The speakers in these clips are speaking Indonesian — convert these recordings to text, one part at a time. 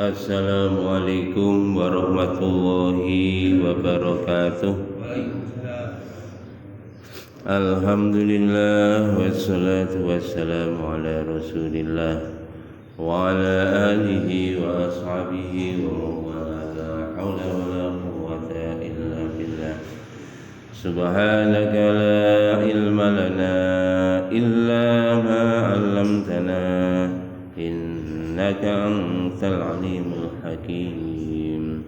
Assalamualaikum warahmatullahi wabarakatuh. Alhamdulillah wassalatu wassalamu ala Rasulillah wa ala alihi wa ashabihi wa la haula wa la quwwata illa billah. Subhanaka la ilma lana illa ma 'allamtana innaka antal alimul hakim.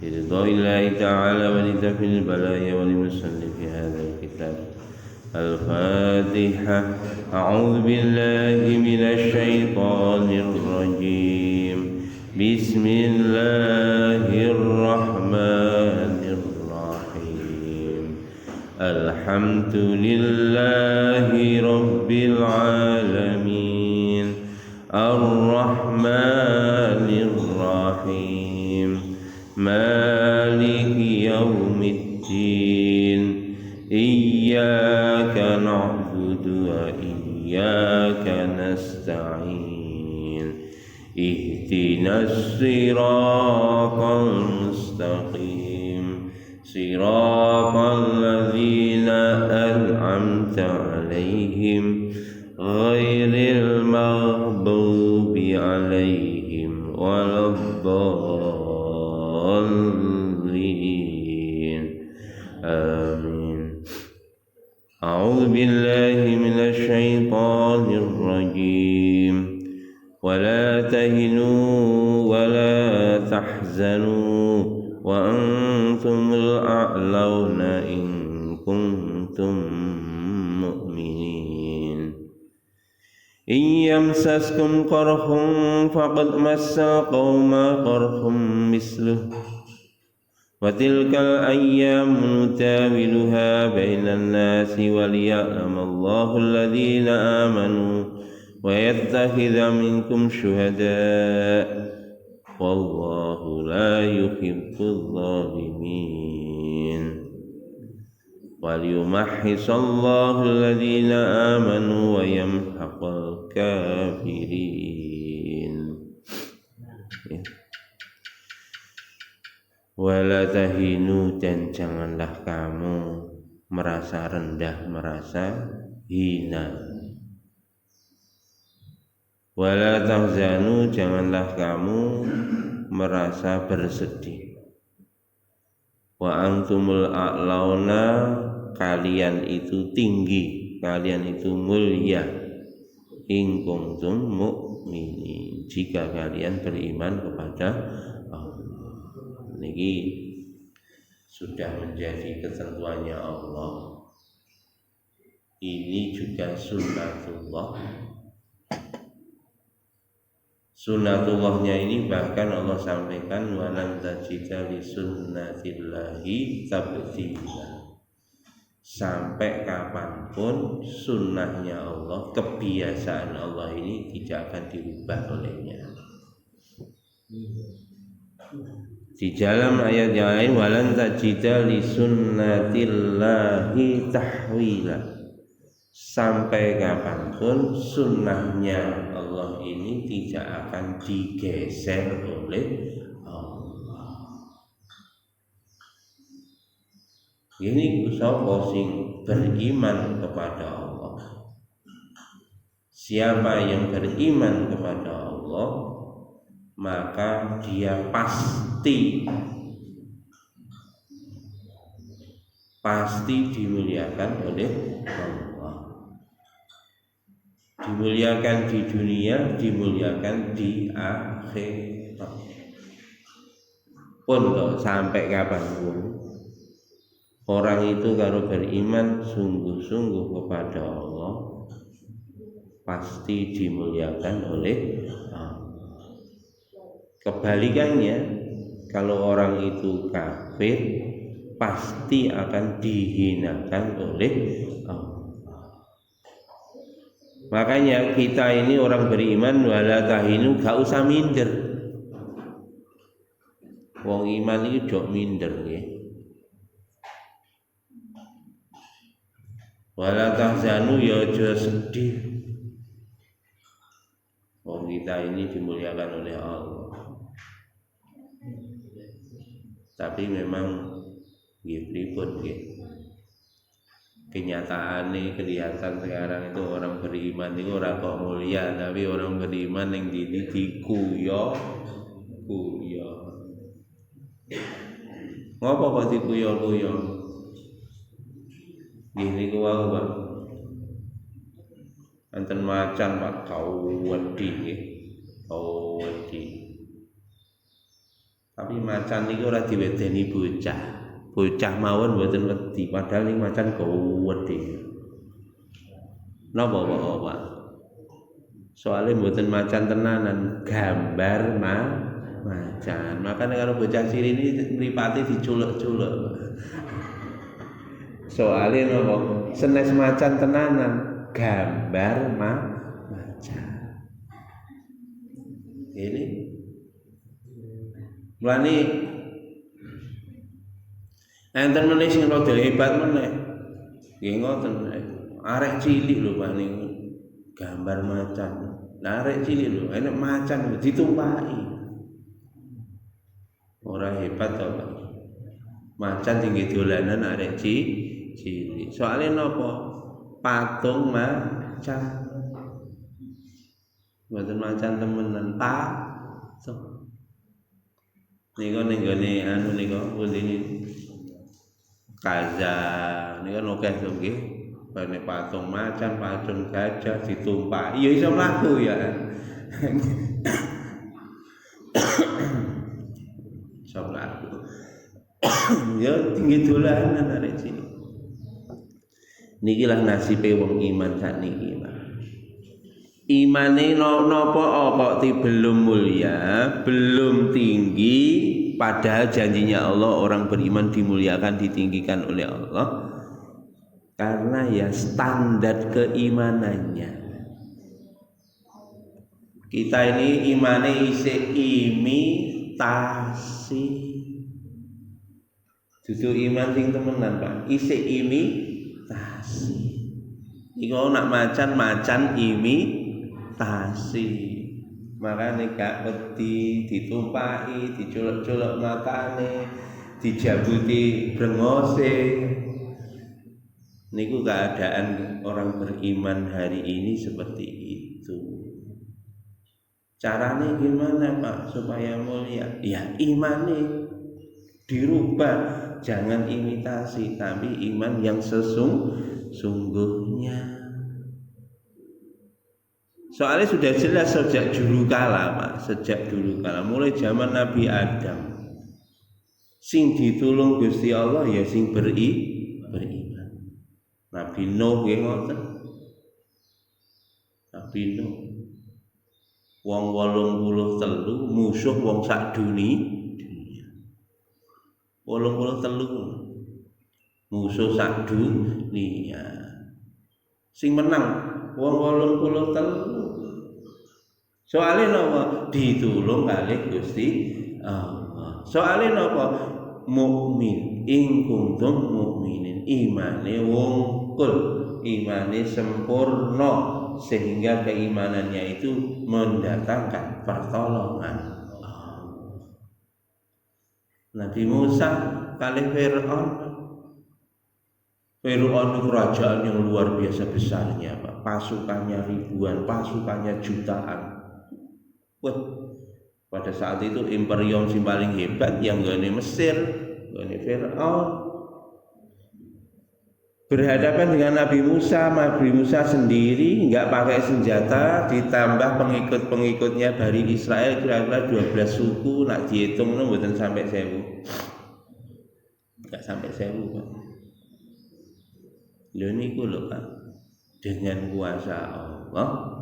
Biridha'illahi ta'ala wa litafil balaya wa limusannif fi hadzal kitab. Al-Fatihah. A'udzu billahi minasy syaithanir rajim. Bismillahirrahmanirrahim. Alhamdulillahi rabbil alamin. Ar-Rahmanir Rahim. Maliki yaumiddin. Iyyaka na'budu wa iyyaka nasta'in. Ihdinas siratal mustaqim. Siratal ladzina an'amta 'alaihim ghairil maghdubi 'alaihim waladdallin. Amin. A'udzu billahi minasy syaithanir rajim. Wala tahinu wala tahzanu wa antumul a'launa in kuntum mu'minin. In yamsaskum qarhun faqad massa qauma qarhum misluh wa tilkal ayyamu nutawiluha bainan nasi wa liya'lamallahu alladhina amanu wa yattakhidha minkum syuhada wallahu la yuhibbul zalimin. Waliyumahhisallahu alladhina amanu wa yamhaqal kafirin. Wala tahinu, dan janganlah kamu merasa rendah, merasa hina. Wala tahzanu, janganlah kamu merasa bersedih. Wa antumul a'launa, kalian itu tinggi, kalian itu mulia. In kuntum mu'minin, jika kalian beriman kepada Allah. Ini sudah menjadi ketentuannya Allah. Ini juga sunnatullah. Sunnatullahnya ini bahkan Allah sampaikan walan tajida li sunnatillahi tabdila. Sampai kapanpun sunnahnya Allah, kebiasaan Allah ini tidak akan dirubah olehnya. Di dalam ayat yang lain walan tajida li sunnatillahi tahwila. Sampai kapanpun sunnahnya Allah ini tidak akan digeser oleh Allah. Ini sapa sing beriman kepada Allah. Siapa yang beriman kepada Allah, maka dia pasti dimuliakan oleh Allah. Dimuliakan di dunia, dimuliakan di akhirat. Pun sampai kapanpun orang itu kalau beriman sungguh-sungguh kepada Allah, pasti dimuliakan oleh Allah. Kebalikannya, kalau orang itu kafir, pasti akan dihinakan oleh Allah. Makanya kita ini orang beriman wala tahinu, gak usah minder. Wong iman itu jok minder nggih. Wala tahzanu, ya aja sedih. Wong kita ini dimuliakan oleh Allah. Tapi memang nggih pripun nggih. Kenyataannya kelihatan sekarang itu orang beriman itu ora kok mulia, tapi orang beriman yang dikuyo. Ngopo kok dikuyo-kuyo? Nggih niku wae, Pak. Enten macan Pak kau wedi nggih. Kau wedi. Tapi macan niku ora diwedeni bocah. Bocah mawon mboten wedi, padahal ning macan wedi. Napa Pak? Soale mboten macan tenanan, gambar macan. Makanya kalau bocah cilik ini mripate diculuk-culuk. Soale napa? Senes macan tenanan, gambar macan. Ini mulane enten meneh sing rada hebat meneh. Nggih ngoten meneh. Arek cilik lho Pak niku. Gambar macan. Lah arek cilik lho, enek macan ditumpaki. Ora hebat to Pak. Macan tinggi dolanan arek cilik. Soale napa? Patung macan. Mboten macan temenan, patung. Niku ning gone anu niku pundi Kaza ini kan oke tuh nggih. Bane patung macan, patung gajah ditumpaki ya iso mlaku ya. Iso mlaku. Ya tinggi dolanan arek sini. Niki lah nasibe wong iman sakniki, Pak. Imane napa kok belum mulia, belum tinggi. Padahal janjinya Allah orang beriman dimuliakan, ditinggikan oleh Allah karena ya standar keimanannya. Kita ini imane isih imitasi. Dudu iman sing temenan, Pak. Isih imitasi. Iku nak macan imitasi. Makanya gak wedi ditumpaki, diculuk-culuk matane, dijabuti brengose. Niku keadaan orang beriman hari ini seperti itu. Caranya gimana Pak supaya mulia? Ya imane dirubah, jangan imitasi, tapi iman yang sesungguhnya. Soalnya sudah jelas sejak dulu kala, Pak. Sejak dulu kala, mulai zaman Nabi Adam, sing ditulung Gusti Allah ya sing beriman. Nabi Nuh nggih ngoten. Nabi Nuh wong 83 musuh wong sak dunia. 83 musuh sak dunia. Sing menang wong 83. Soale napa? Ditulung kalih Gusti Allah. Soale napa? Mukmin ing kuntum mukminin, imane wungkul, imane sempurna sehingga keimanannya itu mendatangkan pertolongan. Nabi Musa kalih Fir'aun. Fir'aun itu kerajaan yang luar biasa besarnya, Pak. Pasukannya ribuan, pasukannya jutaan. Wah, pada saat itu imperium yang paling hebat yang gane Mesir, gane Fir'aun. Berhadapan dengan Nabi Musa sendiri nggak pakai senjata, ditambah pengikut-pengikutnya dari Israel kira-kira 12 suku, nak dihitung mboten sampai 1000. Enggak sampai 1000, Pak. Lho niku lho, Pak. Dengan kuasa Allah,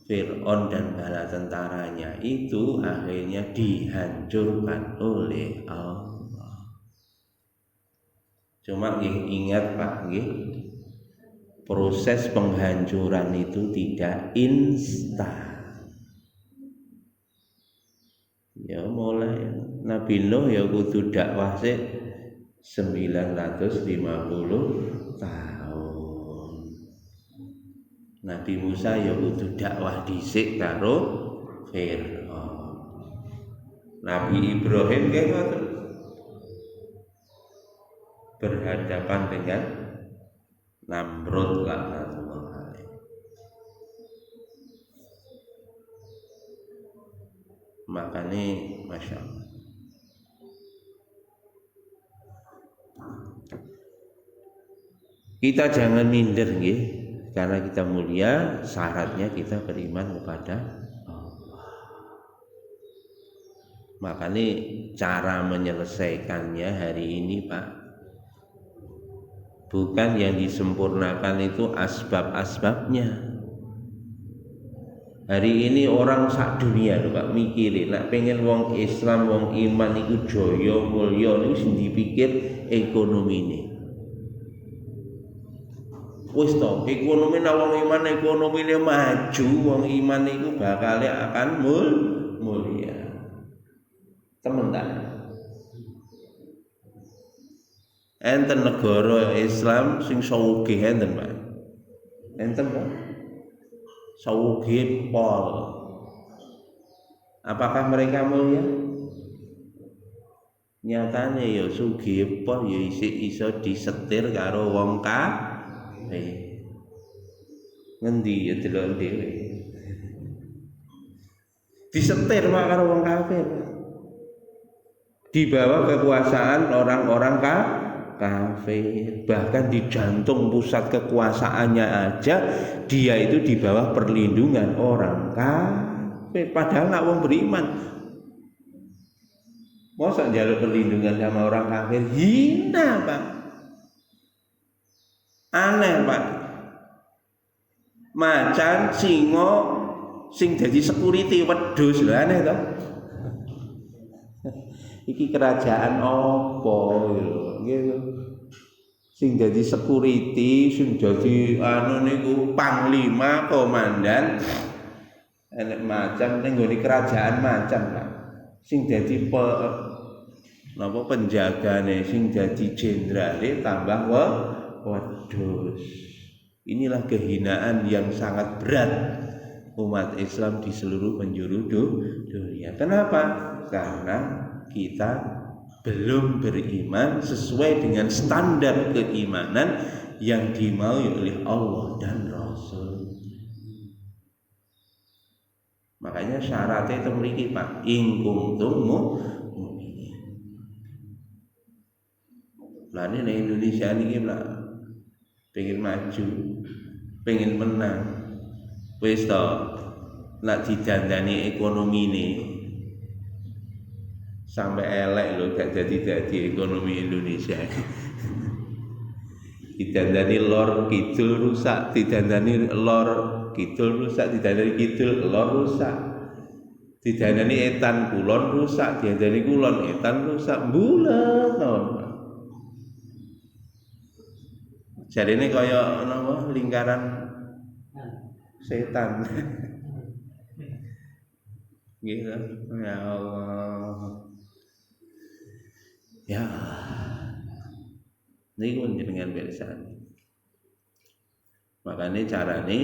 Fir'aun dan bala tentaranya itu akhirnya dihancurkan oleh Allah. Cuma ingat Pak, proses penghancuran itu tidak instan. Ya mulai Nabi Nuh ya kudu dakwah sih 950 tahun. Nabi Musa ya kudu dakwah dhisik karo Fir'aun. Nabi Ibrahim nggih ngoten. berhadapan dengan Namrud laknatullah alaih. Makanya Masya Allah, kita jangan minder nggih, karena kita mulia, syaratnya kita beriman kepada Allah. Makanya cara menyelesaikannya hari ini Pak, bukan yang disempurnakan itu asbab-asbabnya. Hari ini orang sak dunia lho Pak mikirin, nak pengen wong Islam, wong iman iku jaya mulya niku sing dipikir ekonomine. Wis to, ekonomi nak wong iman ekonomine maju, wong iman iku bakal akan mulia. Temen tak? Enten negara Islam sing sugih enten Pak. Enten Pak. Sugih pol. Apakah mereka mulia? Nyatane ya sugih pol ya isih iso disetir karo wong kafir. Ngendi ya delok dhewe. Disetir Pak karo wong kafir. Di bawah kekuasaan orang-orang kafir, bahkan di jantung pusat kekuasaannya aja dia itu di bawah perlindungan orang kafir. Padahal nak wong beriman, masa njaluk perlindungan sama orang kafir? Hina Pak, aneh Pak. Macan, singo, sing jadi security wedhus lho, aneh toh. Iki kerajaan opo gitu. Sing dadi security, sing dadi anu niku panglima, komandan. Enek macam ning nggone kerajaan macam Pak. Sing dadi penjagane, sing dadi jenderale tambah wedhus. Inilah kehinaan yang sangat berat umat Islam di seluruh penjuru dunia. Kenapa? Karena kita belum beriman sesuai dengan standar keimanan yang dimaui oleh Allah dan Rasul. Makanya syaratnya itu mriki Pak, in kuntum mu'minin. Lah ini Indonesia niki lah pengen maju, pengen menang. Wis to, nak didandani ekonomi ini sampai elek loh, gak jadi ekonomi Indonesia. Didandani lor kidul rusak, didandani lor kidul rusak, didandani kidul lor rusak, didandani etan kulon rusak, didandani kulon etan rusak, bulat non. Jadi ini kaya apa lingkaran setan. Gitu. Ya Allah. Ya, ini pun dengan bersani. Makanya caranya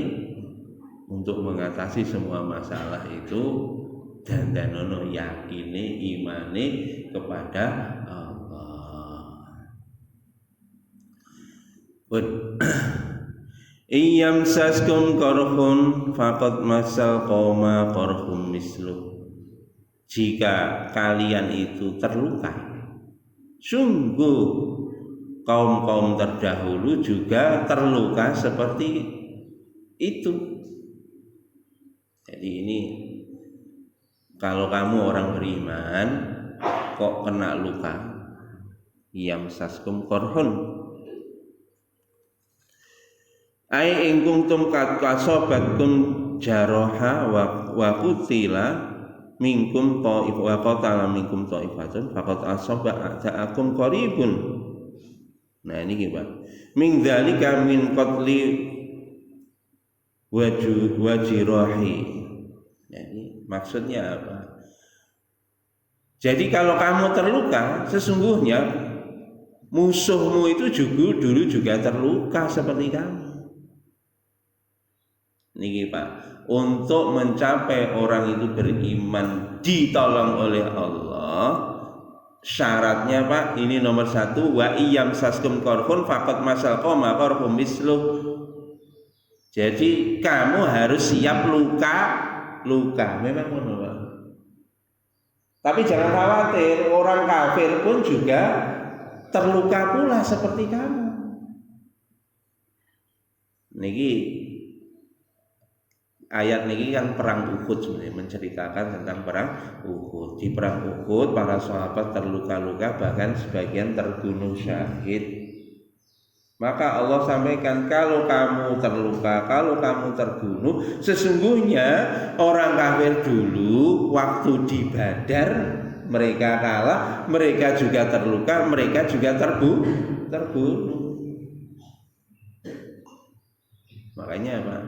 untuk mengatasi semua masalah itu dandanono yakini imani kepada Allah. Iyam saskum korhun faqad masal qoma korhum mislu. Jika kalian itu terluka, sungguh kaum-kaum terdahulu juga terluka seperti itu. Jadi ini kalau kamu orang beriman kok kena luka, iyam saskum korhun ai ing kuntum kasobatkum jaroha wa kutila minkum ta'if wa qatala minkum ta'ifatun faqad asaba ta'akum qaribun. Nah ini gimana? Min dzalika min qatli wajirahi. Jadi maksudnya apa? Jadi kalau kamu terluka, sesungguhnya musuhmu itu dulu juga terluka seperti kamu. Niki Pak, untuk mencapai orang itu beriman ditolong oleh Allah syaratnya Pak, ini nomor 1, wa iyam saskum korhun faqad masal qoma korhum misluh. Jadi kamu harus siap luka. Memang benar Pak. Tapi jangan khawatir, orang kafir pun juga terluka pula seperti kamu. Niki ayat niki kan perang Uhud sebenarnya, menceritakan tentang perang Uhud. Di perang Uhud para sahabat terluka-luka, bahkan sebagian terbunuh syahid. Maka Allah sampaikan, kalau kamu terluka, kalau kamu terbunuh, sesungguhnya orang kafir dulu waktu di Badar mereka kalah, mereka juga terluka, mereka juga terbunuh. Makanya Pak,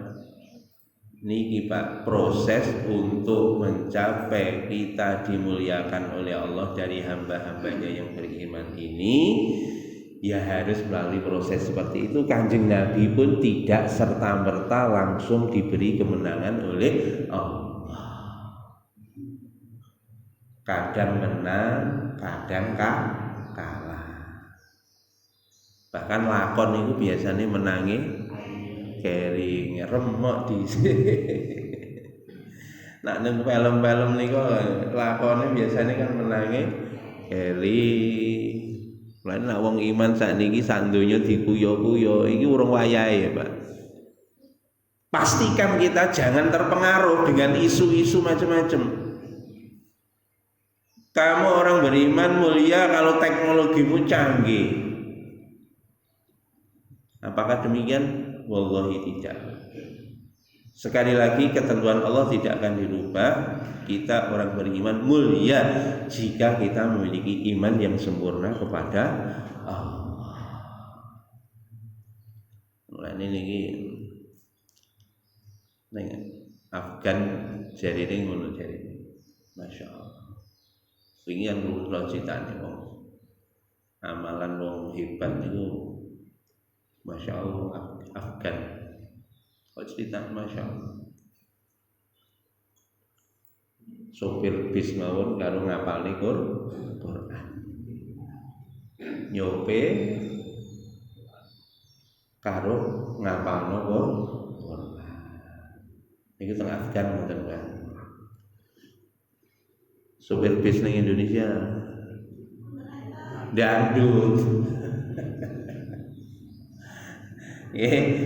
niki Pak, proses untuk mencapai kita dimuliakan oleh Allah dari hamba-hambanya yang beriman ini, ya harus melalui proses seperti itu. Kanjeng Nabi pun tidak serta-merta langsung diberi kemenangan oleh Allah. Kadang menang, kadang kalah. Bahkan lakon itu biasanya menangi kering remok di sini. Nak neng film-film nih kok lakonnya biasanya kan menangi kering. Lain nak wong iman sakniki sak donya dikuyo-kuyo, iki urung wayahe ya, Pak. Pastikan kita jangan terpengaruh dengan isu-isu macam-macam. Kamu orang beriman mulia kalau teknologimu canggih. Apakah demikian? Wallahi tidak. Sekali lagi ketentuan Allah tidak akan dirubah. Kita orang beriman mulia jika kita memiliki iman yang sempurna kepada Allah. Mulane niki ning Afgan jarine ngono jarine. Masyaallah. Wingi kan kula critane wong amalan wong hebat niku masyaallah Afgan. Kok cerita masyaallah. Sopir bis mawon karo ngapalne Quran. Nyope karo ngapalno Quran. Iki teng Afgan ngoten kan. Sopir bis ning Indonesia dangdut.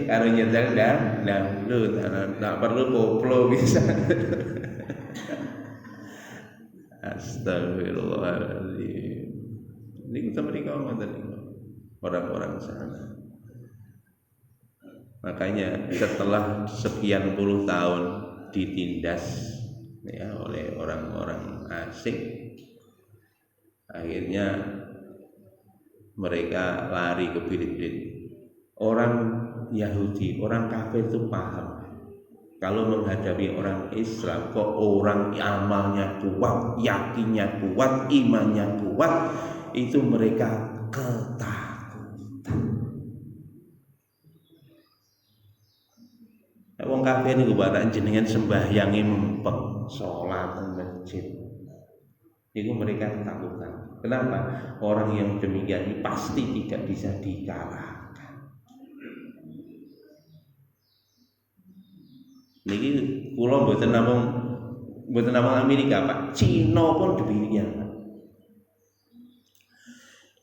Karo nyetel dangdut, tak perlu koplo bisa. Astagfirullahaladzim. Ini kita berikan orang-orang sana. Makanya setelah sekian puluh tahun ditindas ya oleh orang-orang asing, akhirnya mereka lari ke Birit-birit. Orang Yahudi, orang kafir itu paham. Kalau menghadapi orang Islam, kok orang amalnya kuat, yakinnya kuat, imannya kuat, itu mereka ketakutan. Wong kafir niku barak jenengan sembahyange mempeng, salat nang masjid. Itu mereka ketakutan. Kenapa? Orang yang demikian ini pasti tidak bisa dikalahkan. Niki kula mboten namung Amerika, Pak. Cina pun demikian, Pak.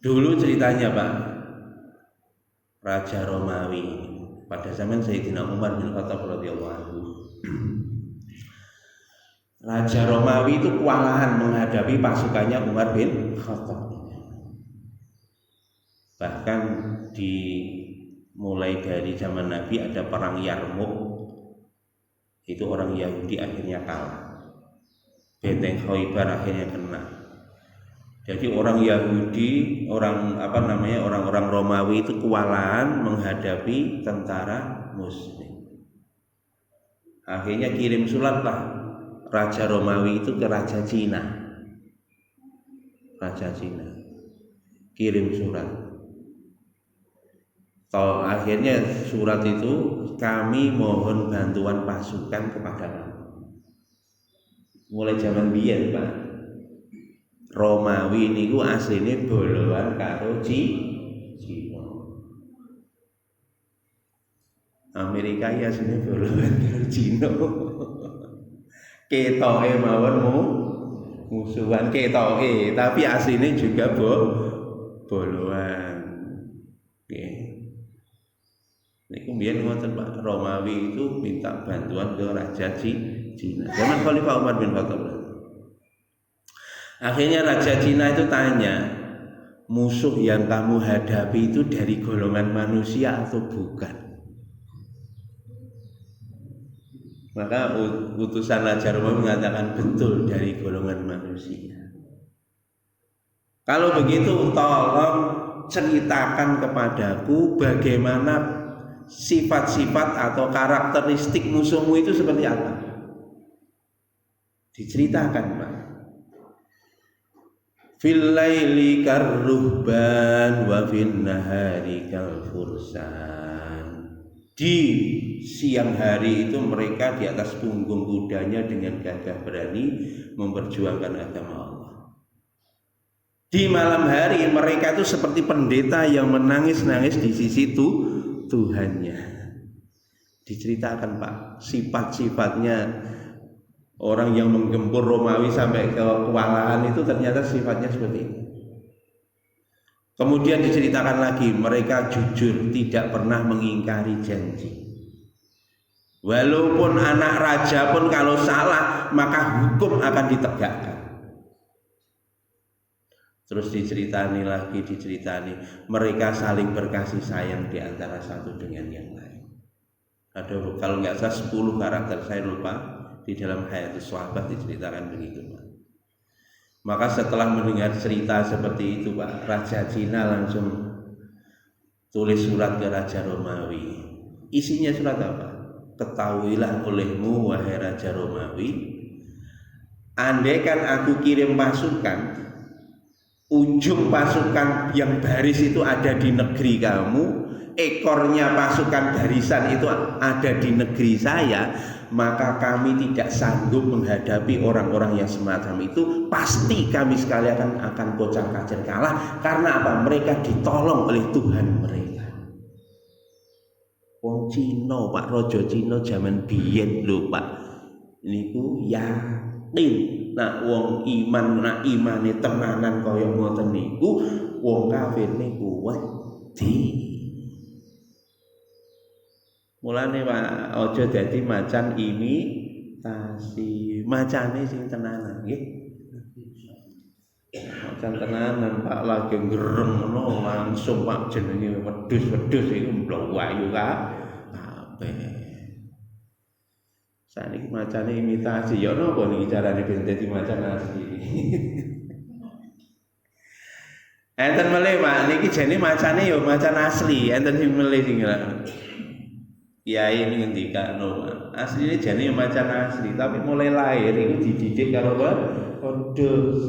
Dulu ceritanya, Pak, Raja Romawi pada zaman Sayyidina Umar bin Khattab radhiyallahu anhu. Raja Romawi itu kewalahan menghadapi pasukannya Umar bin Khattab. Bahkan mulai dari zaman Nabi ada perang Yarmuk. Itu orang Yahudi akhirnya kalah. Benteng Khaybar akhirnya kena. Jadi orang Yahudi, orang-orang Romawi itu kewalahan menghadapi tentara Muslim. Akhirnya kirim surat lah Raja Romawi itu ke Raja Cina. Raja Cina kirim surat. Akhirnya surat itu, kami mohon bantuan pasukan kepada kamu. Mulai zaman biyen, Pak. Romawi niku asline boloan karo Cina. Amerika ya asline boloan karo Cina. Ketoke mawon musuhan ketoke, tapi asline juga boloan. Nggih. Niku mbiyen wonten Pak Romawi itu minta bantuan ke Raja Cina. Zaman Khalifah Umar bin Khattab. Akhirnya Raja Cina itu tanya, musuh yang kamu hadapi itu dari golongan manusia atau bukan? Maka utusan Raja Romawi mengatakan betul dari golongan manusia. Kalau begitu tolong ceritakan kepadaku bagaimana sifat-sifat atau karakteristik musuhmu itu seperti apa? Diceritakan, Pak. Fil laili karruhban wa fin nahari kal fursan. Di siang hari itu mereka di atas punggung kudanya dengan gagah berani memperjuangkan agama Allah. Di malam hari mereka itu seperti pendeta yang menangis-nangis di sisi Tuhannya. Diceritakan, Pak, sifat-sifatnya orang yang menggempur Romawi sampai ke kewalahan itu ternyata sifatnya seperti itu. Kemudian diceritakan lagi, mereka jujur, tidak pernah mengingkari janji. Walaupun anak raja pun kalau salah, maka hukum akan ditegakkan. Terus diceritani lagi, mereka saling berkasih sayang di antara satu dengan yang lain. Ada kalau nggak salah 10 karakter, saya lupa. Di dalam Hayatus Sahabat diceritakan begitu, Pak. Maka setelah mendengar cerita seperti itu, Pak, Raja Cina langsung tulis surat ke Raja Romawi. Isinya surat apa? Ketahuilah olehmu, wahai Raja Romawi, andaikan aku kirim pasukan, ujung pasukan yang baris itu ada di negeri kamu, ekornya pasukan barisan itu ada di negeri saya, maka kami tidak sanggup menghadapi orang-orang yang semacam itu. Pasti kami sekalian akan kocar-kacir kalah. Karena apa? Mereka ditolong oleh Tuhan mereka. Wong Cina, Pak, Raja Cina zaman biyen lho, Pak, niku yakin nah wong iman, nak imane tenanan kaya ngoten niku, wong kafir niku wedi. Mulane Pak, aja dadi macan imitasi. Macane sing tenanan nggih. Macan tenanan Pak, lagi ngerem ngono langsung Pak jenenge wedhus-wedhus iku mlayu kabeh. Saniki macane imitasi ya napa niki carane ben dadi macan asli. Enten melih Pak, niki jane macane ya macan asli, enten sing melih sing Kiai ini ngendikano, asline jane macan asli, tapi mulai lahir itu dididik karo wedhus.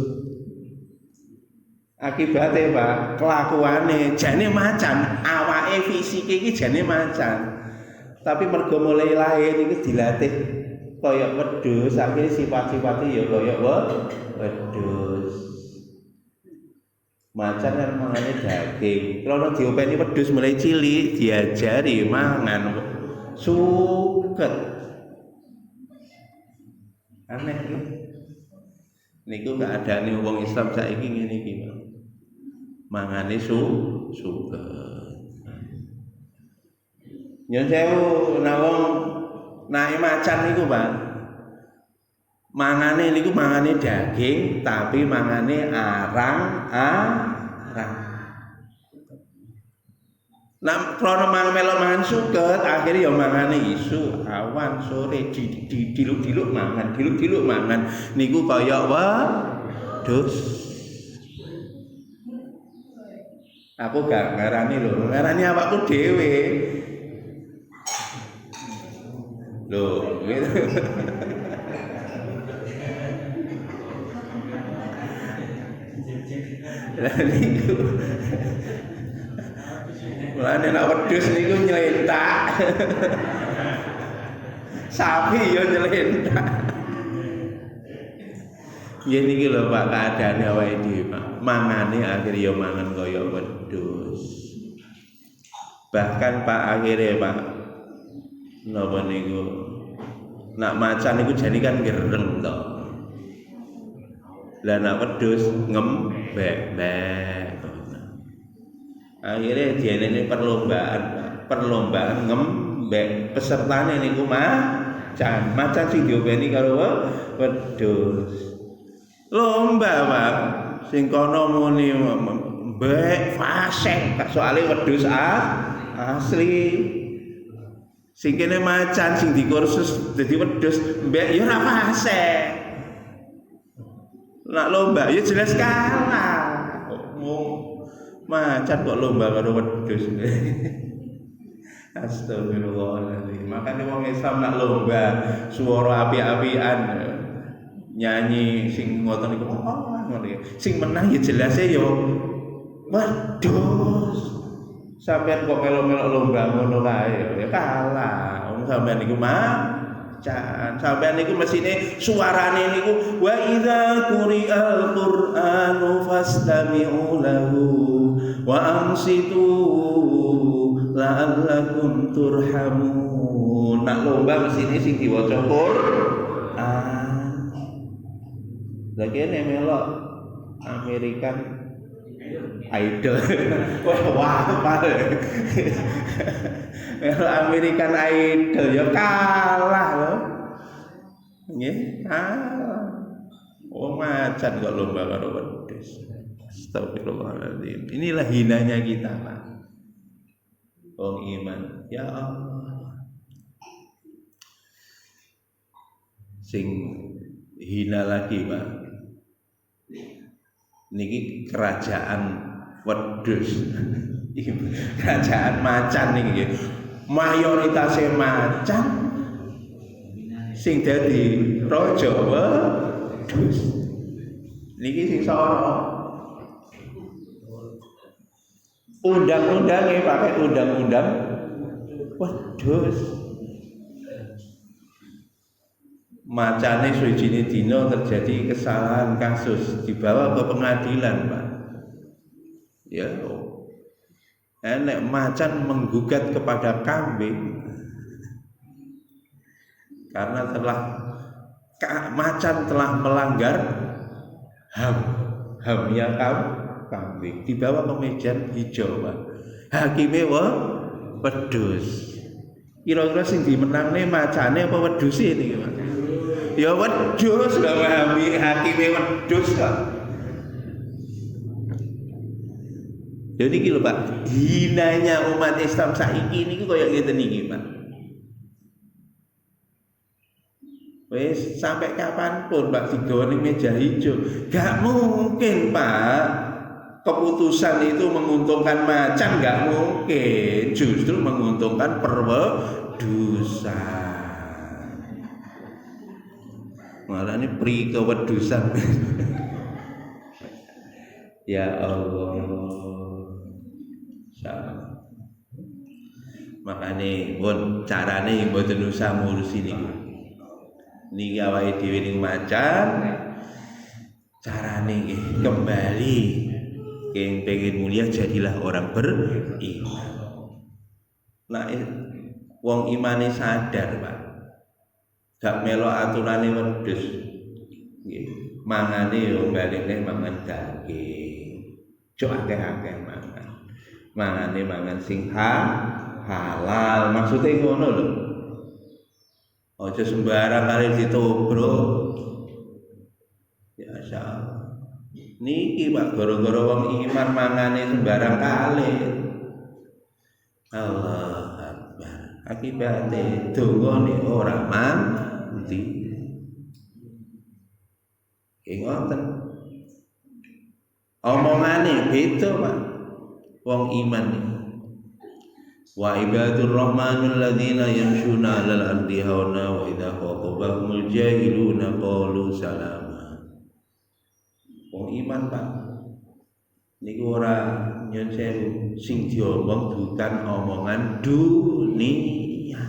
Akibate Pak, kelakuane jane macan, awake fisike iki jane macan. Tapi mergo mulai lahir itu dilatih kaya wedhus, akhire sifat-sifate ya kaya wedhus. Macan kan mangane daging. Kalau diopeni wedhus mulai cilik, diajari mangan suket. Aneh iki. Niku keadaane wong Islam saiki ngene iki, Pak. Mangane suket. Nyun sewu nawong naik macan niku, Pak. Mangane niku mangane daging tapi mangane arang. Nah, kalau melok mangan suket, akhirnya ya mangane isu, awan, sore, diluk-diluk mangan, niku kaya wedhus. Aku gak ngarani lho, ngarani awakku dhewe. Lho, gitu. Niku mulane nek wedhus niku nylentak. Sapi yo nylentak. Yen iki lho Pak keadaane awake dhewe Pak. Mangane akhire ya mangan kaya wedhus. Bahkan Pak akhire Pak napa niku nak macan niku jane kan gereng to. Lah nak wedhus ngembek-bek. Akhirnya dianene perlombaan, Pak. Perlombaan ngembek pesertane niku macan. Macan sing diopeni karo wedhus. Lomba Pak, sing kono muni mbek fasih, soalé wedhus asli. Sing kene macan sing dikursus dadi wedhus mbek ya ora fasih. Nak lomba ya jelas kalah. Macan kok lomba karo wedhus. Astagfirullahaladzim. Makanya wong Islam nak lomba suara api-apian nyanyi sing ngoten niku sing menang ya jelas ya wedhus. Sampeyan kok melo-melo lomba ngono kae ya kalah. Wong sampeyan niku macan. Sampeyan niku mesine suarane niku wa idza quri'al qur'anu fastami'u lahu wa ansitu la'allakum turhamun. Nak lomba mesine sing diwaca Qur'an. Lah kene melok American Idol. Wah, apa? Melok American Idol ya kalah lho. Nggih, kalah. Oh macan kok lomba karo wedhus. Astagfirullahaladzim. Inilah hinanya kita, Pak. Wong iman, ya Allah. Sing hina lagi, Pak. Niki kerajaan wedhus. Kerajaan macan niki. Mayoritasé macan sing dadi raja wedhus. Niki sing sara. Undang-undangnya pakai undang-undang wedhus. Macane suwijine dina terjadi kesalahan kasus dibawa ke pengadilan, Pak. Ya, enek macan menggugat kepada kambing karena macan telah melanggar HAM ya kambing, dibawa ke meja hijau, Pak. Hakime wedhus. Kira-kira sing dimenangne macane apa wedhus ini, Pak? Ya wedhus gak pahami hakime wedhus kok. Jadi iki lho Pak, hinanya umat Islam saiki niku kaya ngeten iki, Pak. Wis sampai kapanpun Pak digawa ning meja hijau, gak mungkin Pak. Keputusan itu menguntungkan macan gak mungkin, justru menguntungkan perwedusan. Malah ini pri kewedusan. Ya Allah. Makane pun carane mboten usah ngurusi niku. Niki awake dhewe ning macan carane nggih kembali pengen mulia jadilah orang beriman. Nah, wong imane sadar, Pak. Gak melok aturane wedhus. Nggih, mangane yo baline mangan daging. Cok akeh-akeh mangan. Mangane mangan sing halal. Maksude ngono lho. Aja sembarang kali ditobrok. Ya Allah. Niki Pak gara-gara wong iman mangane sembarang kali. Allah Akbar. Akibate dongane ora mandi. Ngoten. Omongane beda, Pak. Wong iman iki. Wa ibadur rahmanul ladzina yamshuna 'alal ardi hauna wa idza khatabahumul jahiluna qalu salama. Wong iman, Pak. Niku ora nyon sewu sing diomong bukan omongan dunia.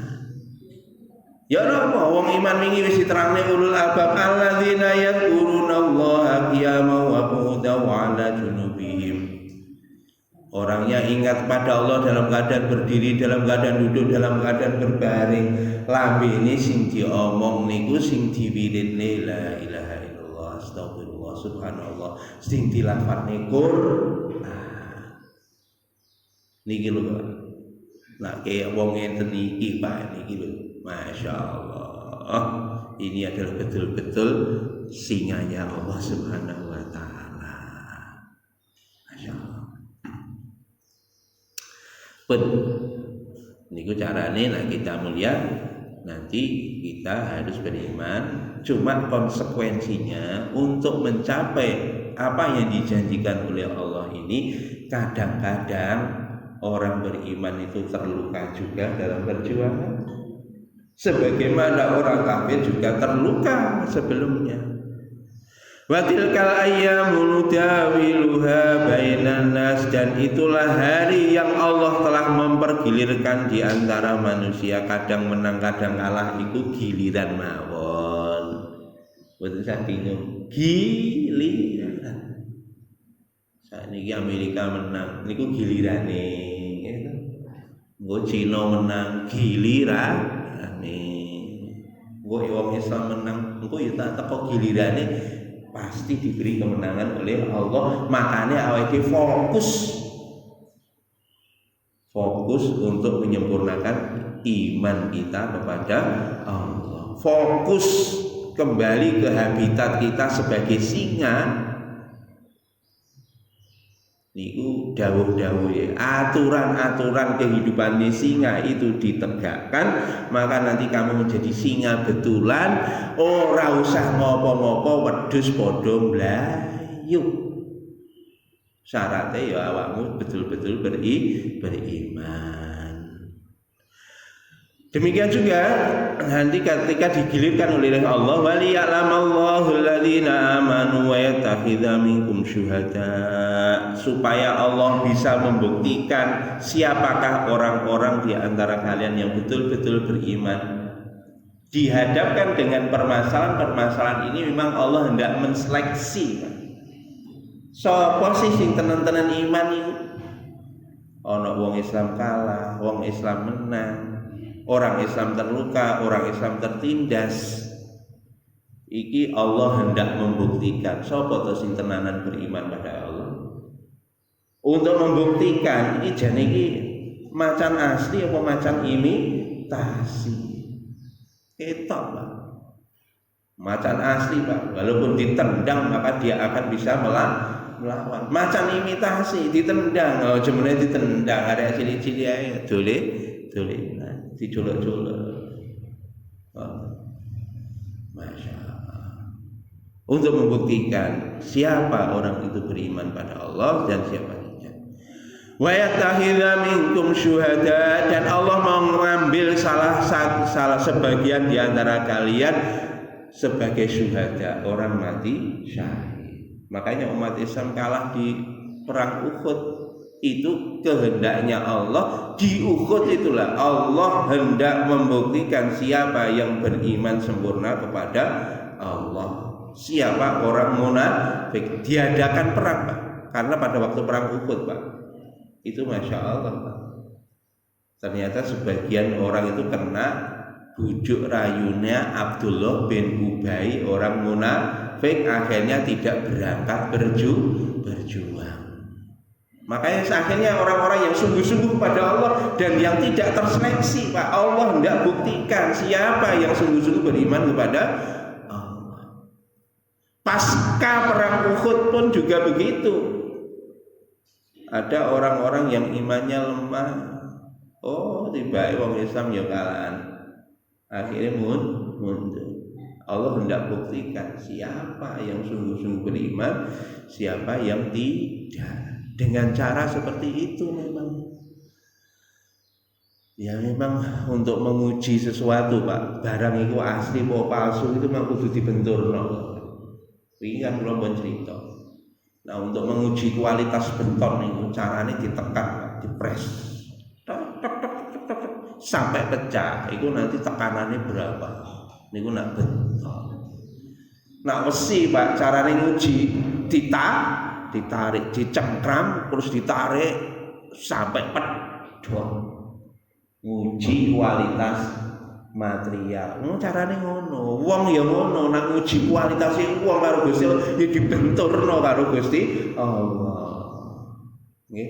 Ya napa wong iman wingi wis diterangne ulul albab alladzina yadhkurunallaha qiyaman wa qu'udan wa 'ala junubihim. Orangnya ingat pada Allah dalam keadaan berdiri, dalam keadaan duduk, dalam keadaan berbaring. Lambe ini sing diomong niku sing diwiridne la ilaha illallah astagfirullah subhanallah sing dilafadzne Quran. Niki lho Pak. Nah kayak wong ngenten iki Pak niki lho. Masya Allah. Ini adalah betul-betul singanya Allah Subhanahu wa taala. Masya Allah. Pun niku carane nek kita mulia nanti kita harus beriman, cuma konsekuensinya untuk mencapai apa yang dijanjikan oleh Allah ini kadang-kadang orang beriman itu terluka juga dalam perjuangan sebagaimana orang kafir juga terluka sebelumnya. Wa tilkal ayyamu nudawiluha bainan nas, dan itulah hari yang Allah telah mempergilirkan di antara manusia, kadang menang kadang kalah, itu giliran mawon. Boten sak bingung giliran. Saiki Amerika menang niku gilirane. Nggo Cina menang gilirane. Nggo wong Islam menang engko ya tak teko gilirane. Pasti diberi kemenangan oleh Allah. Makanya awake fokus untuk menyempurnakan iman kita kepada Allah. Fokus kembali ke habitat kita sebagai singa. Niku dawuh-dawuh ya, aturan-aturan kehidupan singa itu ditegakkan, maka nanti kamu menjadi singa betulan, ora usah ngopo-ngopo wedhus padha mlayu. Syaratnya ya awakmu betul-betul beriman. Demikian juga nanti ketika digilirkan oleh Allah, waliya'lamallahu alladzina amanu wa yattakhidha minkum syuhada, supaya Allah bisa membuktikan siapakah orang-orang di antara kalian yang betul-betul beriman. Dihadapkan dengan permasalahan-permasalahan ini memang Allah hendak menseleksi. Sapa sih sing tenan-tenan iman iku? Ana wong Islam kalah, wong Islam menang. Orang Islam terluka, orang Islam tertindas. Iki Allah hendak membuktikan sapa to sing tenanan beriman pada Allah. Untuk membuktikan ini jane iki macan asli apa macan imitasi. Ketok Pak. Macan asli Pak, walaupun ditendang maka dia akan bisa melawan. Macan imitasi ditendang, oh jemene ditendang ada cilik-cilik ae dole diculek-culek. Masya Allah. Untuk membuktikan siapa orang itu beriman pada Allah dan siapa tidak. Wa yattakhidha minkum syuhada, dan Allah mengambil salah sebagian di antara kalian sebagai syuhada, orang mati syahid. Makanya umat Islam kalah di perang Uhud. Itu kehendaknya Allah. Di Uhud itulah Allah hendak membuktikan siapa yang beriman sempurna kepada Allah, siapa orang munafik. Diadakan perang Pak, karena pada waktu perang Uhud Pak, itu Masya Allah Pak, ternyata sebagian orang itu kena bujuk rayunya Abdullah bin Ubay, orang munafik, akhirnya tidak berangkat berjuang. Makanya akhirnya orang-orang yang sungguh-sungguh pada Allah dan yang tidak terseleksi Pak, Allah hendak buktikan siapa yang sungguh-sungguh beriman kepada Allah. Pasca perang Uhud pun juga begitu. Ada orang-orang yang imannya lemah. Oh, tiba orang Islam ya kalahan. Akhirnya mundur. Allah hendak buktikan siapa yang sungguh-sungguh beriman, siapa yang tidak. Dengan cara seperti itu memang. Ya memang untuk menguji sesuatu Pak, barang itu asli atau palsu itu memang kudu dibenturno. Ini kan kula pun cerita. Nah untuk menguji kualitas benton itu caranya ditekan, dipres. sampai pecah, itu nanti tekanannya berapa? Niku nak betul. Nak besi Pak, carane nguji ditarik, dicengkram, terus ditarik sampai pedot. Nguji kualitas material. Carane ngono. Wong ya ngono, nak nguji kualitas wong karo Gusti Allah ya dibenturno karo Gusti Allah. Nggih.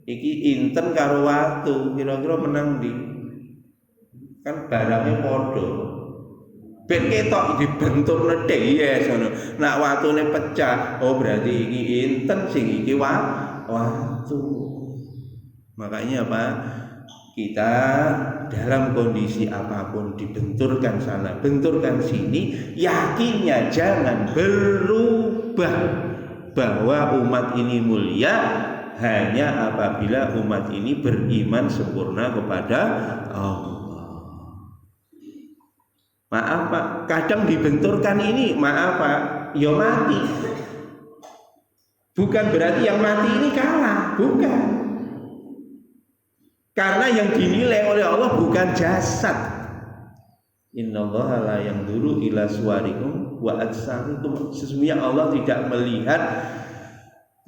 Iki inten karo watu, kira-kira menang ndi? Kan barangnya padha. Ben ketok dibenturne yes ngono. Nak watune pecah, oh berarti iki inten sing iki watu. Makanya apa? Kita dalam kondisi apapun dibenturkan sana, benturkan sini, yakinnya jangan berubah bahwa umat ini mulia hanya apabila umat ini beriman sempurna kepada Allah. Maaf Pak, kadang dibenturkan ini, maaf Pak, ya mati. Bukan berarti yang mati ini kalah, bukan. Karena yang dinilai oleh Allah bukan jasad. Innallaha la yanzuru ila suwarikum wa ajsamikum. Sesungguhnya Allah tidak melihat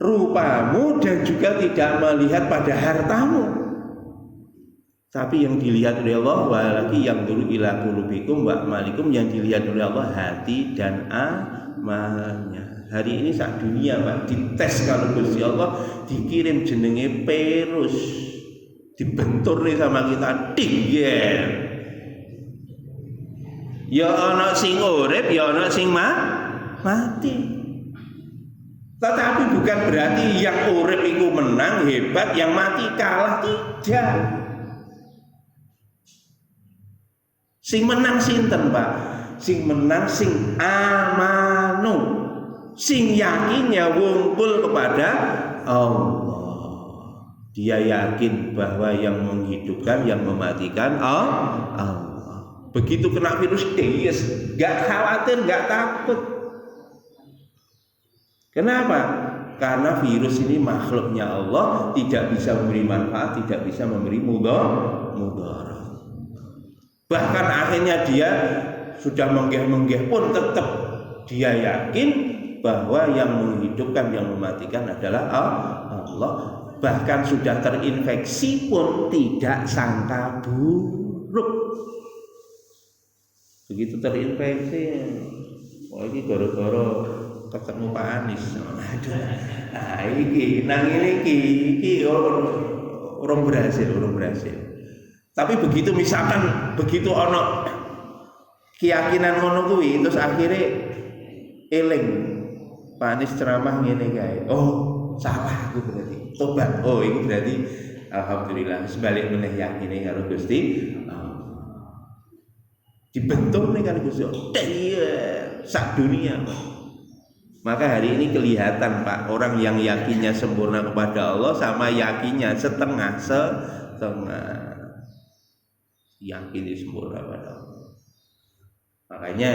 rupamu dan juga tidak melihat pada hartamu. Tapi yang dilihat oleh Allah walaki yang dulu ila qulubikum wa amalikum, yang dilihat oleh Allah hati dan amalnya. Hari ini sak dunia Pak dites kalau Gusti Allah, dikirim jenenge virus, dibentur nih sama kita tinggal. Ya ana sing urip, ya ana sing mati. Tetapi bukan berarti yang urip itu menang hebat, yang mati kalah, tidak. Sing menang sinten Pak? Sing menang sing amanu, sing yakinnya wungkul kepada Allah. Dia yakin bahwa yang menghidupkan, yang mematikan Allah. Begitu kena virus yes, gak khawatir, gak takut. Kenapa? Karena virus ini makhluknya Allah, tidak bisa memberi manfaat, tidak bisa memberi mudarat. Bahkan akhirnya dia sudah menggeh-menggeh pun tetap dia yakin bahwa yang menghidupkan, yang mematikan adalah Allah. Bahkan sudah terinfeksi pun tidak sangka buruk. Begitu terinfeksi, oh ini gara-gara ketemu Pak Anies. Aduh, nah iki nang ini iki orang berhasil. Tapi begitu misalkan begitu ono keyakinan ngono kuwi terus akhirnya eling Pak Anies ceramah ngene kae. Oh, salah aku berarti. Tobat. Oh, ini berarti alhamdulillah sebalik meneh yakine karo Gusti. Dibentuk nih karo Gusti. Iya, sak dunia, Pak. Maka hari ini kelihatan Pak, orang yang yakinnya sempurna kepada Allah sama yakinnya setengah yakin sempurna pada Allah. Makanya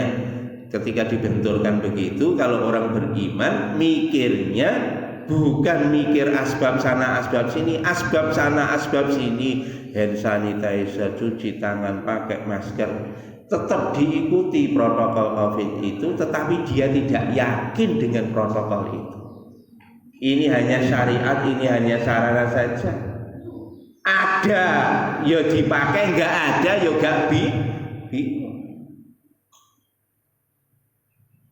ketika dibenturkan begitu, kalau orang beriman mikirnya bukan mikir asbab sana asbab sini, asbab sana asbab sini, hand sanitizer, cuci tangan, pakai masker, tetap diikuti protokol COVID itu, tetapi dia tidak yakin dengan protokol itu. Ini hanya syariat, ini hanya sarana saja. Ada ya dipakai, enggak ada ya enggak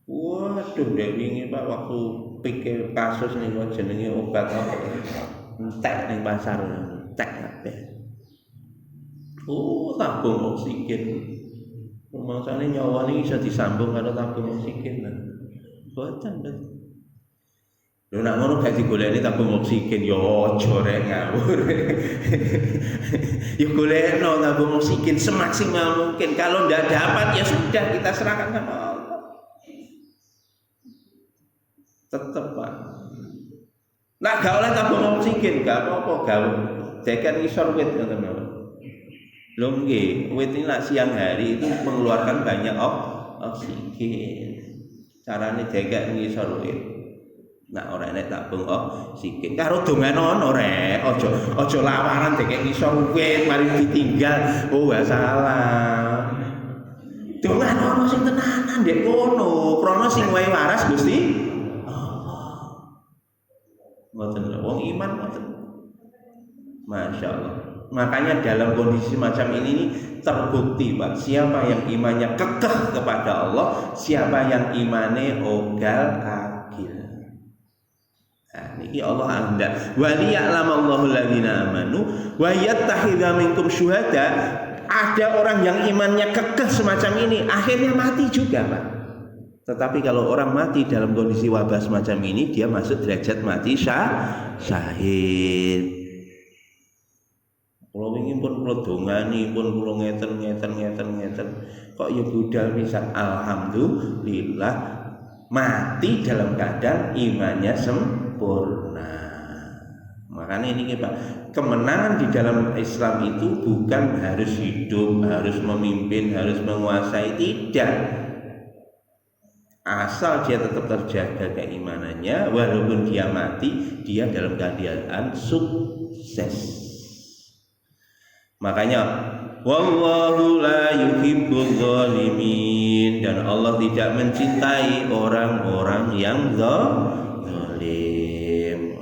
Waduh, dek wingi Pak waktu pikir kasus nih kok jenenge obat apa? Entek ning pasar, entek kabeh. Tabung oksigen. Rumangsane nyawa ini bisa disambung karo tabung oksigen. Boten. Lho nak ngono gak digoleki tabung oksigen ya aja rek ngawur. Ya golekno tabung oksigen semaksimal mungkin. Kalau ndak dapat ya sudah kita serahkan sama Allah. Tetep Pak. Nah gak oleh tabung oksigen gak apa-apa gawe. Deken isor wit ngoten mawon. Lho nggih, wit ini siang hari itu mengeluarkan banyak oksigen. Carane deken isor wit. Nah ora enek tabung oksigen. Karo dongan ono rek, aja lawaran dekek iso wit mari ditinggal. Oh gak salah. Dongan ono sing tenanan ndek kono, krana sing wae waras Gusti Allah. Ngoten wong iman ngoten. Masya Allah. Makanya dalam kondisi macam ini terbukti Pak, siapa yang imannya kekeh kepada Allah, siapa yang imannya ogal-agil. Nah, ini Allah anda. Wa liya'lamallahu alladziina amanu wa yattakhidha minkum syuhada. Ada orang yang imannya kekeh semacam ini, akhirnya mati juga Pak. Tetapi kalau orang mati dalam kondisi wabah semacam ini, dia masuk derajat mati syahid. Kalau ingin pun kalau dongani pun kalau ngeten kok ya budal bisa alhamdulillah mati dalam keadaan imannya sempurna. Makanya ini Pak, kemenangan di dalam Islam itu bukan harus hidup, harus memimpin, harus menguasai, tidak. Asal dia tetap terjaga keimanannya, walaupun dia mati, dia dalam keadaan sukses. Makanya wallahu la yuhibbul zalimin, dan Allah tidak mencintai orang-orang yang zalim.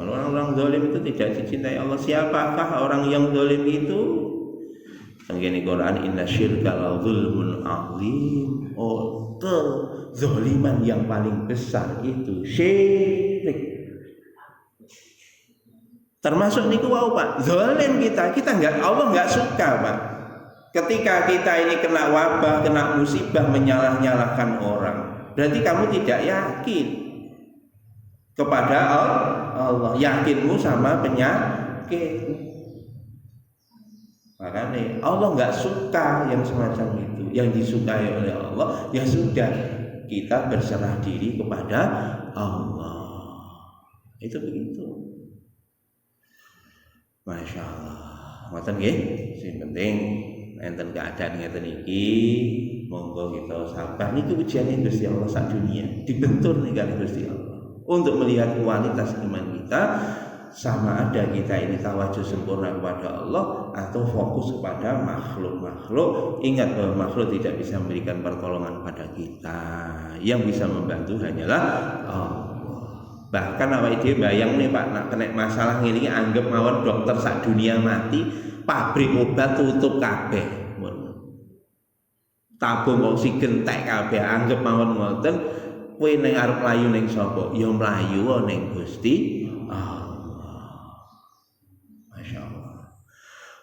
Orang-orang zalim itu tidak dicintai Allah. Siapakah orang yang zalim itu? Sanggene Quran inna syirka la zulmun azim. Oh, kezaliman yang paling besar itu syirik. Termasuk niku wau Pak, zalim kita enggak, Allah enggak suka Pak. Ketika kita ini kena wabah, kena musibah, menyalah-nyalahkan orang, berarti kamu tidak yakin kepada Allah, yakinmu sama penyakit. Makanya Allah enggak suka yang semacam itu. Yang disukai oleh Allah, ya sudah, kita berserah diri kepada Allah. Itu begitu. Masya Allah, ngoten nggih. Sing penting enten keadaan ngeten iki, monggo kita sabar. Niki ujiane Gusti Allah sak dunia, dibentur nih kali Gusti Allah untuk melihat kualitas iman kita, sama ada kita ini tawajuh sempurna kepada Allah atau fokus kepada makhluk-makhluk. Ingat bahwa makhluk tidak bisa memberikan pertolongan pada kita, yang bisa membantu hanyalah Allah. Bahkan awake dhewe bayang nih Pak, nak kena masalah ngene iki anggap mawon dokter sak dunia mati, pabrik obat tutup kabeh. Tabung oksigen tek kabeh, anggap mawon ngoten, kowe ning arep mlayu ning sapa? Ya mlayu ning Gusti Allah. Masyaallah.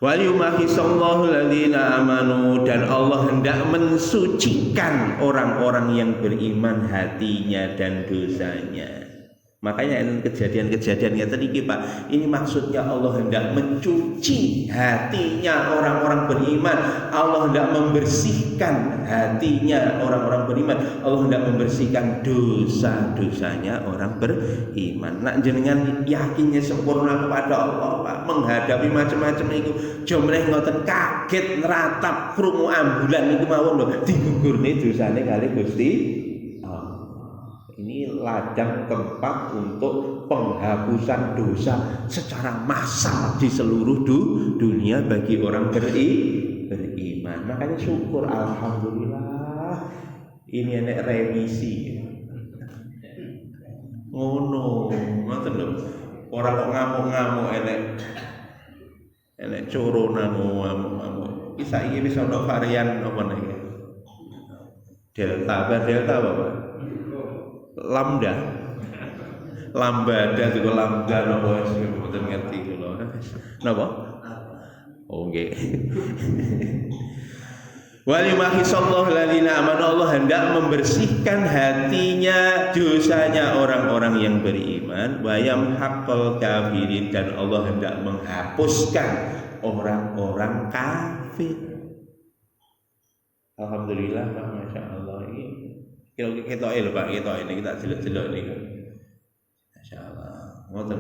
Wa yumahisallahu alladziina amanu, dan Allah hendak mensucikan orang-orang yang beriman hatinya dan dosanya. Makanya kejadian-kejadian yang tadi Pak, ini maksudnya Allah hendak mencuci hatinya orang-orang beriman. Allah hendak membersihkan hatinya orang-orang beriman. Allah hendak membersihkan dosa-dosanya orang beriman. Nak jenengan yakinnya sempurna kepada Allah Pak, menghadapi macam-macam itu jomreh ngoten kaget neratap krungu ambulan niku mawon lho digugurne dosane kali Gusti. Ini ladang tempat untuk penghapusan dosa secara massal di seluruh dunia bagi orang beriman. Makanya syukur, alhamdulillah ini enek remisi. Ngono, ngoten lho. Ora kok ngamuk-ngamuk enek corona ngamuk-ngamuk. Isa iki wis ana varian apa niki? Delta apa Pak? Lambda juga lambda napa wis mboten ngerti kula. Napa? Oh nggih. Wa yumahisallahu alladziina amanu, Allah hendak membersihkan hatinya dosanya orang-orang yang beriman, wa yamhaqal kafirin, dan Allah hendak menghapuskan orang-orang kafir. Alhamdulillah Pak, Masya Allah. Kita lho Pak, kita ini kita jelek-jelek ini. Masyaallah. Ngoten.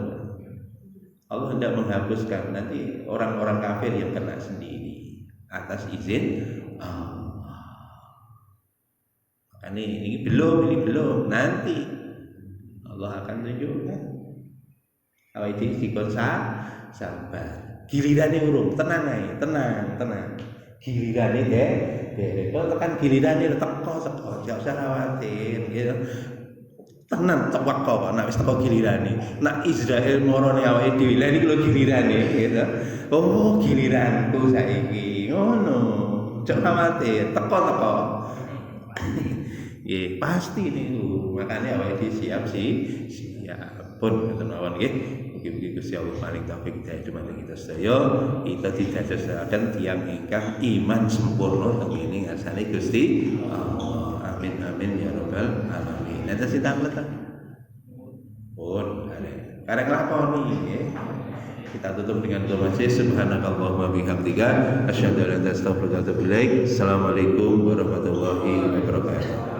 Allah hendak menghapuskan nanti orang-orang kafir yang kena sendiri atas izin Allah. Ini belum nanti Allah akan tunjukkan. Awake dhewe dikon sabar. Gilirane urung, tenang ae, tenang. Gilirane derek. Kok tekan gilirane teko, gak usah khawatir, gitu. Tenan teko kok nek wis teko gilirane. Nek Israil marane awake dhewe, lha iki lho gilirane, gitu. Oh, giliranku saiki. Ngono. Jangan khawatir, teko. Nggih, pasti niku. Makane awake dhewe siap pun ngoten mawon nggih. Mugi-mugi Gusti Allah paring taufik hidayah dumateng kita sedaya. Kita didados dan tiyang ingkang iman sempurna tengene ngarsane Gusti Allah. Amin ya rabbal alamin. Nanti sing taklet. Pun karek lakoni nggih. Kita tutup dengan doa masih subhanakallahumma bihamdika asyhadu an la ilaha illa anta astaghfiruka wa atubu ilaik. Assalamualaikum warahmatullahi wabarakatuh.